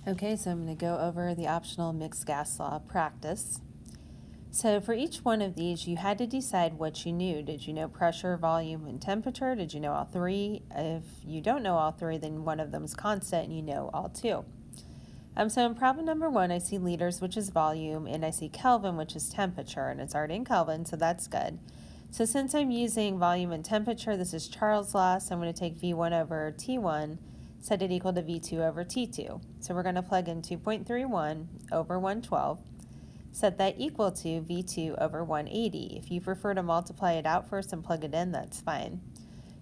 Okay, so I'm going to go over the optional mixed gas law practice. So for each one of these, you had to decide what you knew. Did you know pressure, volume, and temperature? Did you know all three? If you don't know all three, then one of them is constant and you know all two. So in problem number 1, I see liters, which is volume, and I see Kelvin, which is temperature, and it's already in Kelvin, so that's good. So since I'm using volume and temperature, this is Charles' law, so I'm going to take V1 over T1, set it equal to V2 over T2. So we're going to plug in 2.31 over 112, set that equal to V2 over 180. If you prefer to multiply it out first and plug it in, that's fine.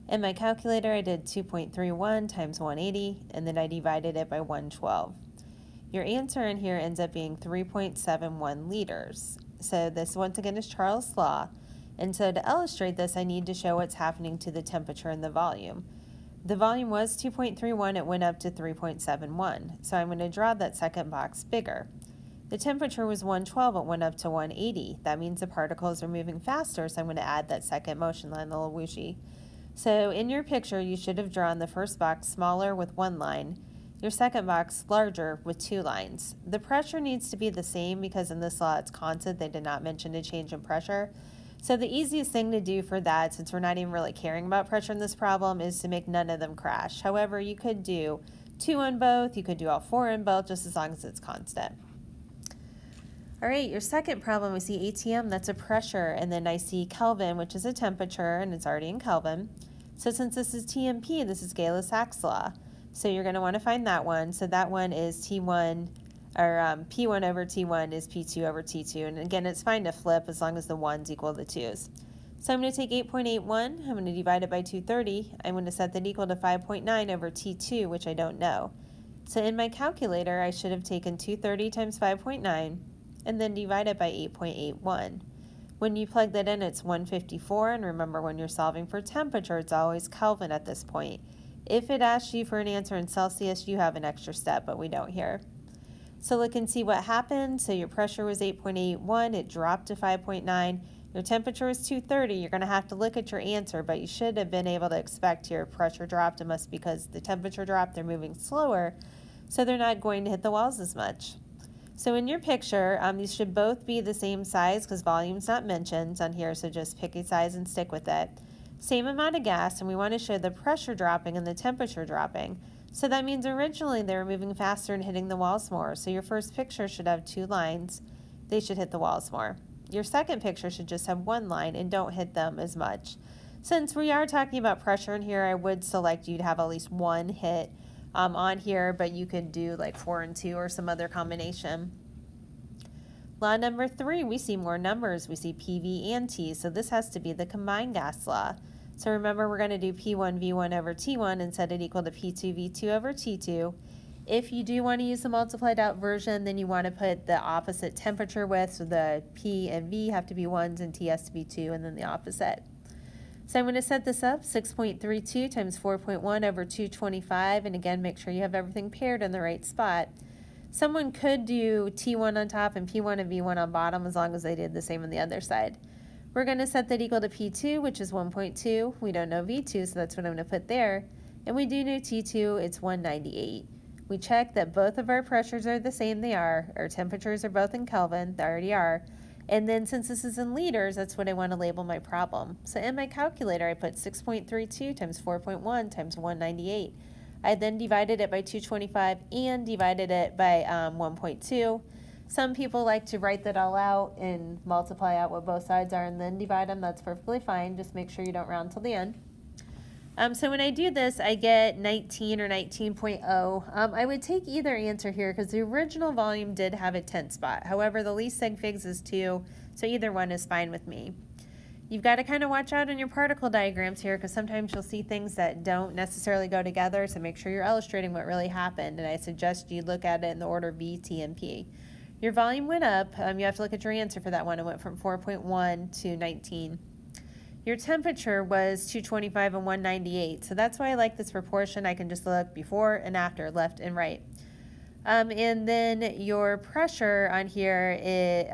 In my calculator, I did 2.31 times 180, and then I divided it by 112. Your answer in here ends up being 3.71 liters. So this once again is Charles' law. And so to illustrate this, I need to show what's happening to the temperature and the volume. The volume was 2.31, it went up to 3.71. So I'm going to draw that second box bigger. The temperature was 112, it went up to 180. That means the particles are moving faster, so I'm going to add that second motion line, the little whooshy. So in your picture, you should have drawn the first box smaller with one line, your second box larger with two lines. The pressure needs to be the same because in this law it's constant. They did not mention a change in pressure. So the easiest thing to do for that, since we're not even really caring about pressure in this problem, is to make none of them crash. However, you could do 2 on both, you could do all 4 in both, just as long as it's constant. All right, your second problem, we see ATM, that's a pressure, and then I see Kelvin, which is a temperature, and it's already in Kelvin. So since this is TMP, this is Gay-Lussac's law. So you're going to want to find that one. So that one is T1, or P1 over T1 is P2 over T2. And again, it's fine to flip as long as the 1's equal to the 2's. So I'm going to take 8.81, I'm going to divide it by 230. I'm going to set that equal to 5.9 over T2, which I don't know. So in my calculator, I should have taken 230 times 5.9 and then divide it by 8.81. When you plug that in, it's 154, and remember when you're solving for temperature, it's always Kelvin at this point. If it asks you for an answer in Celsius, you have an extra step, but we don't here. So look and see what happened. So your pressure was 8.81, it dropped to 5.9. Your temperature is 230. You're going to have to look at your answer, but you should have been able to expect your pressure dropped. It must be because the temperature dropped, they're moving slower, so they're not going to hit the walls as much. So in your picture, these should both be the same size because volume's not mentioned on here, so just pick a size and stick with it. Same amount of gas, and we want to show the pressure dropping and the temperature dropping. So that means originally they were moving faster and hitting the walls more. So your first picture should have 2 lines. They should hit the walls more. Your second picture should just have 1 line and don't hit them as much. Since we are talking about pressure in here, I would select you to have at least 1 hit on here, but you could do like 4 and 2 or some other combination. Law number 3, we see more numbers. We see PV and T, so this has to be the combined gas law. So remember, we're going to do P1 V1 over T1 and set it equal to P2 V2 over T2. If you do want to use the multiplied out version, then you want to put the opposite temperature with, so the P and V have to be 1s and T has to be 2, and then the opposite. So I'm going to set this up, 6.32 times 4.1 over 225, and again, make sure you have everything paired in the right spot. Someone could do T1 on top and P1 and V1 on bottom as long as they did the same on the other side. We're going to set that equal to P2, which is 1.2. We don't know V2, so that's what I'm going to put there. And we do know T2, it's 198. We check that both of our pressures are the same, they are. Our temperatures are both in Kelvin, they already are. And then since this is in liters, that's what I want to label my problem. So in my calculator, I put 6.32 times 4.1 times 198. I then divided it by 225 and divided it by 1.2. Some people like to write that all out and multiply out what both sides are and then divide them. That's perfectly fine. Just make sure you don't round till the end. So when I do this, I get 19 or 19.0. I would take either answer here because the original volume did have a 10 spot. However, the least sig figs is 2, so either one is fine with me. You've got to kind of watch out on your particle diagrams here because sometimes you'll see things that don't necessarily go together, so make sure you're illustrating what really happened, and I suggest you look at it in the order V, T, and P. Your volume went up. You have to look at your answer for that one. It went from 4.1 to 19. Your temperature was 225 and 198, so that's why I like this proportion. I can just look before and after, left and right. And then your pressure on here, it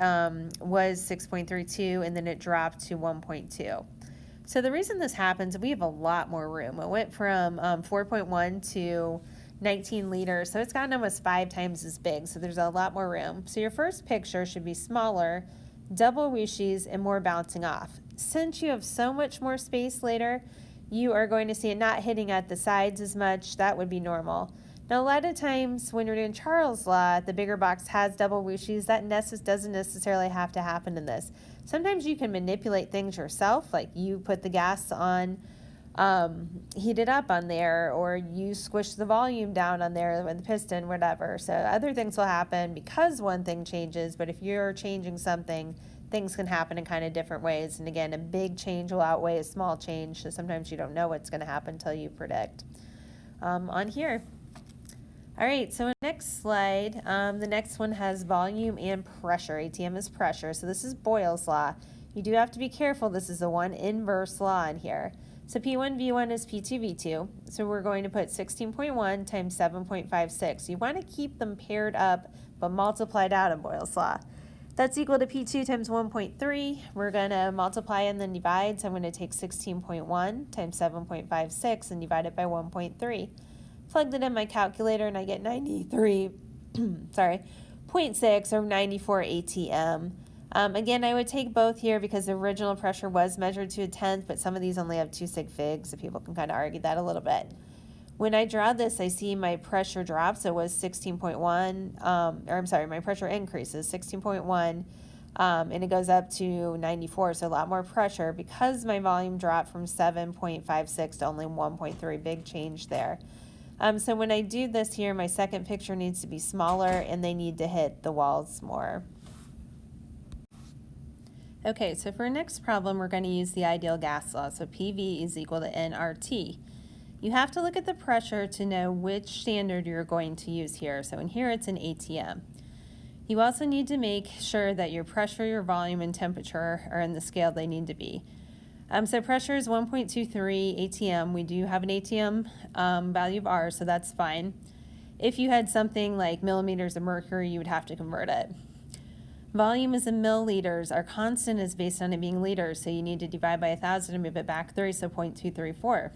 was 6.32, and then it dropped to 1.2. So the reason this happens, we have a lot more room. It went from 4.1 to 19 liters, so it's gotten almost 5 times as big, so there's a lot more room. So your first picture should be smaller, double whooshies, and more bouncing off. Since you have so much more space later, you are going to see it not hitting at the sides as much. That would be normal. Now, a lot of times when you're doing Charles' Law, the bigger box has double whooshies. That doesn't necessarily have to happen in this. Sometimes you can manipulate things yourself, like you put the gas on, heat it up on there, or you squish the volume down on there with the piston, whatever. So other things will happen because one thing changes, but if you're changing something, things can happen in kind of different ways. And again, a big change will outweigh a small change, so sometimes you don't know what's going to happen until you predict. On here. All right, so next slide, the next one has volume and pressure. ATM is pressure, so this is Boyle's law. You do have to be careful. This is the one inverse law in here. So P1V1 is P2V2, so we're going to put 16.1 times 7.56. You want to keep them paired up, but multiplied out in Boyle's law. That's equal to P2 times 1.3. We're going to multiply and then divide, so I'm going to take 16.1 times 7.56 and divide it by 1.3. Plug that in my calculator and I get 93, sorry, 0.6 or 94 ATM. Again, I would take both here because the original pressure was measured to a tenth, but some of these only have 2 sig figs, so people can kind of argue that a little bit. When I draw this, I see my pressure drops. It was 16.1, or I'm sorry, my pressure increases 16.1, and it goes up to 94, so a lot more pressure because my volume dropped from 7.56 to only 1.3, big change there. So when I do this here, my second picture needs to be smaller and they need to hit the walls more. Okay, so for our next problem, we're going to use the ideal gas law. So PV is equal to nRT. You have to look at the pressure to know which standard you're going to use here. So in here, it's an ATM. You also need to make sure that your pressure, your volume, and temperature are in the scale they need to be. So pressure is 1.23 ATM. We do have an ATM value of R, so that's fine. If you had something like millimeters of mercury, you would have to convert it. Volume is in milliliters. Our constant is based on it being liters, so you need to divide by 1,000 and move it back 3, so 0.234.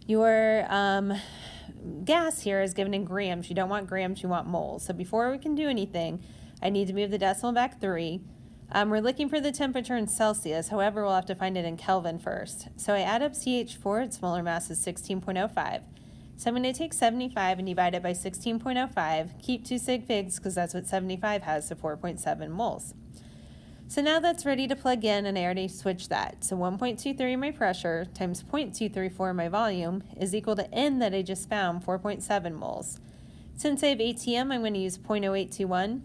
Your gas here is given in grams. You don't want grams, you want moles. So before we can do anything, I need to move the decimal back 3. We're looking for the temperature in Celsius. However, we'll have to find it in Kelvin first. So I add up CH4, its molar mass is 16.05. So I'm going to take 75 and divide it by 16.05. Keep 2 sig figs because that's what 75 has, so 4.7 moles. So now that's ready to plug in, and I already switched that. So 1.23 my pressure times 0.234 my volume is equal to N that I just found, 4.7 moles. Since I have ATM, I'm going to use 0.0821.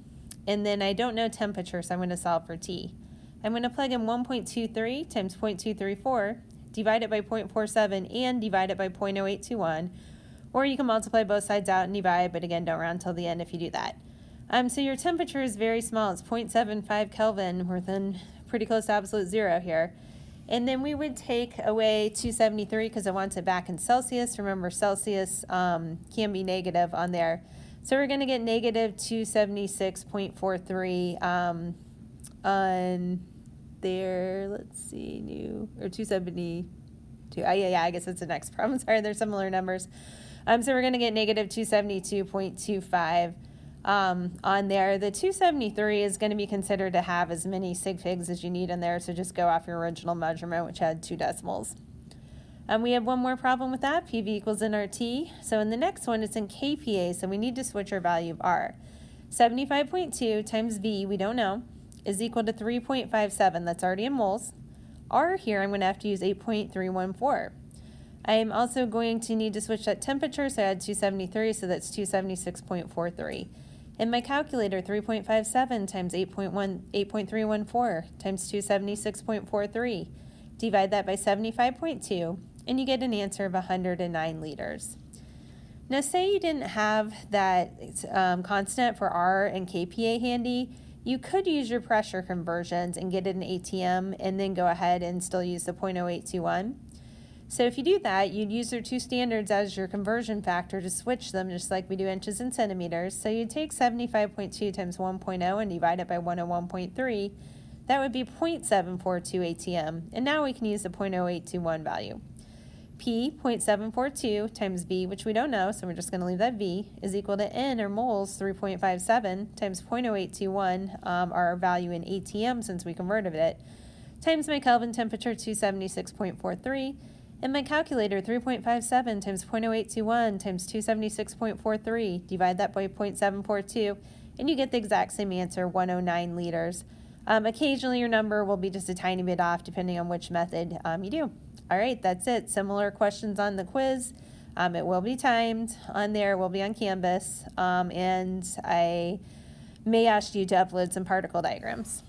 And then I don't know temperature, so I'm going to solve for T. I'm going to plug in 1.23 times 0.234, divide it by 0.47, and divide it by 0.0821. Or you can multiply both sides out and divide, but again, don't round till the end if you do that. So your temperature is very small. It's 0.75 Kelvin. We're then pretty close to absolute zero here. And then we would take away 273 because it wants it back in Celsius. Remember, Celsius can be negative on there. So we're going to get negative 276.43 on there. Let's see, new, or 272. Yeah, I guess that's the next problem. Sorry, they're similar numbers. So we're going to get negative 272.25 on there. The 273 is going to be considered to have as many sig figs as you need in there, so just go off your original measurement, which had 2 decimals. We have one more problem with that. PV equals nRT. So in the next one, it's in kPa, so we need to switch our value of R. 75.2 times V, we don't know, is equal to 3.57. That's already in moles. R here, I'm going to have to use 8.314. I am also going to need to switch that temperature, so I add 273, so that's 276.43. In my calculator, 3.57 times 8.314 times 276.43. Divide that by 75.2. And you get an answer of 109 liters. Now, say you didn't have that constant for R and kPa handy, you could use your pressure conversions and get it in ATM and then go ahead and still use the 0.0821. So if you do that, you'd use your 2 standards as your conversion factor to switch them, just like we do inches and centimeters. So you'd take 75.2 times 1.0 and divide it by 101.3. That would be 0.742 ATM. And now we can use the 0.0821 value. P, 0.742 times V, which we don't know, so we're just going to leave that V, is equal to N, or moles, 3.57, times 0.0821, our value in ATM since we converted it, times my Kelvin temperature, 276.43, and my calculator, 3.57 times 0.0821 times 276.43, divide that by 0.742, and you get the exact same answer, 109 liters. Occasionally your number will be just a tiny bit off depending on which method you do. All right, that's it. Similar questions on the quiz. It will be timed on there, it will be on Canvas, and I may ask you to upload some particle diagrams.